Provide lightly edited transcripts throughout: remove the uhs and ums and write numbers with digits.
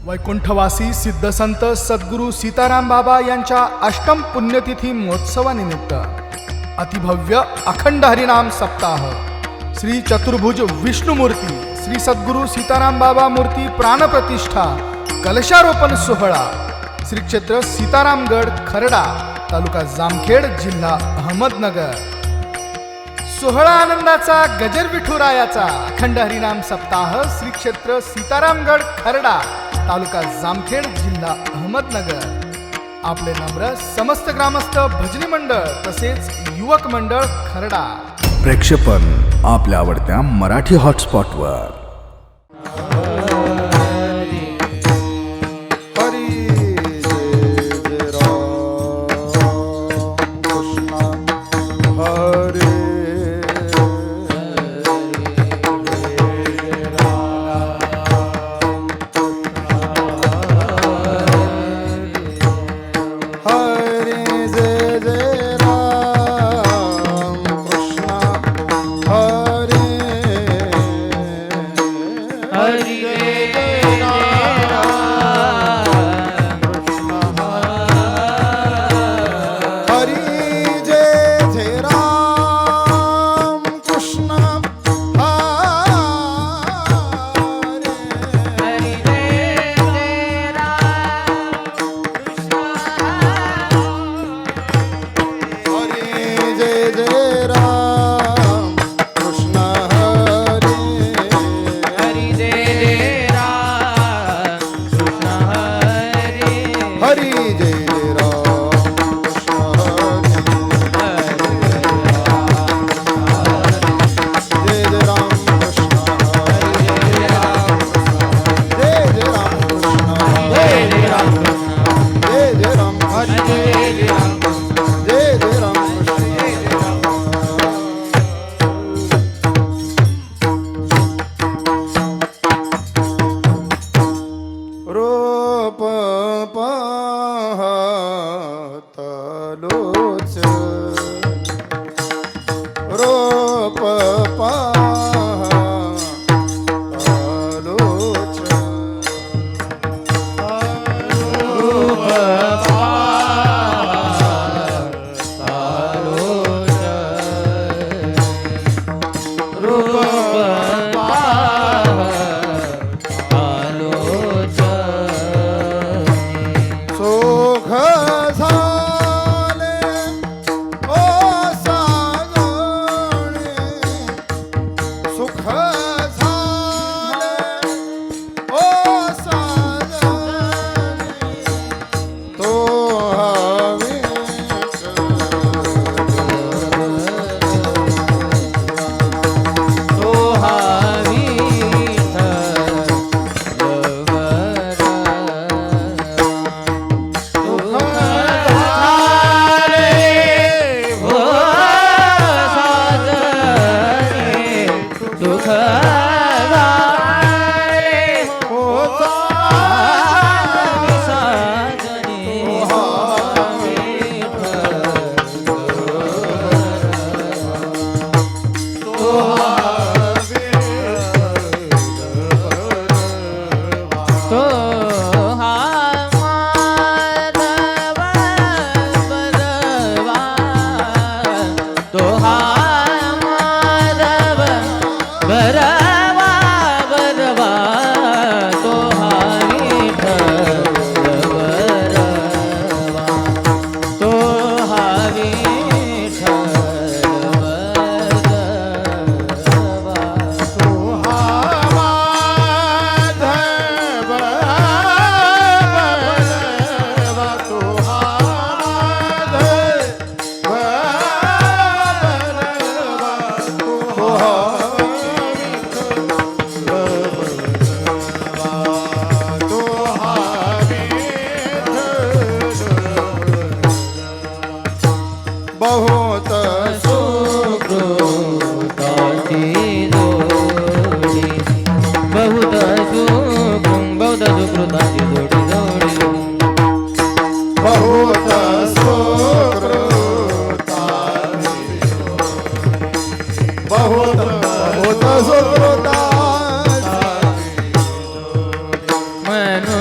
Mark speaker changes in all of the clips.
Speaker 1: वैकुंठवासी सिद्धसंत सद्गुरू सीताराम बाबा यांच्या अष्टम पुण्यतिथी महोत्सवानिमित्त अतिभव्य अखंड हरिनाम सप्ताह श्री चतुर्भुज विष्णुमूर्ती श्री सद्गुरू सीताराम बाबा मूर्ती प्राणप्रतिष्ठा कलशारोपण सोहळा श्री क्षेत्र सीतारामगड खरडा तालुका जामखेड जिल्हा अहमदनगर। सोहळा आनंदाचा गजर विठुरायाचा अखंड हरिनाम सप्ताह श्री क्षेत्र सीतारामगड खरडा तालुका जामखेड जिल्हा अहमदनगर। आपले नम्र समस्त ग्रामस्थ भजनी मंडळ तसेच युवक मंडळ खरडा।
Speaker 2: प्रेक्षेपण आपल्या आवडत्या मराठी हॉटस्पॉटवर।
Speaker 3: मनु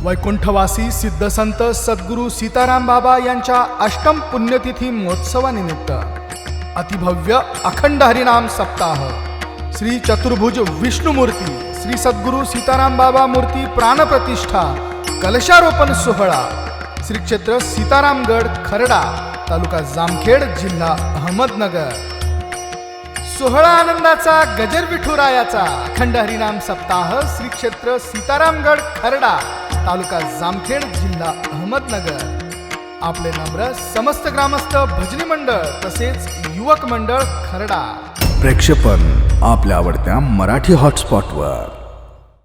Speaker 1: वैकुंठवासी सिद्धसंत सद्गुरू सीताराम बाबा यांच्या अष्टम पुण्यतिथी महोत्सवानिमित्त अतिभव्य अखंड हरिनाम सप्ताह श्री चतुर्भुज विष्णुमूर्ती श्री सद्गुरू सीताराम बाबा मूर्ती प्राणप्रतिष्ठा कलशारोपण सोहळा श्री क्षेत्र सीतारामगड खरडा तालुका जामखेड जिल्हा अहमदनगर सोहळा आनंदाचा गजर विठुरायाचा अखंड हरिनाम सप्ताह श्री क्षेत्र सीतारामगड खरडा तालुका जामखेड, जिल्हा अहमदनगर. आपले नम्र समस्त ग्रामस्थ भजनी मंडळ तसेच युवक मंडळ खरडा.
Speaker 2: प्रक्षेपण आपल्या आवडत्या मराठी हॉटस्पॉटवर.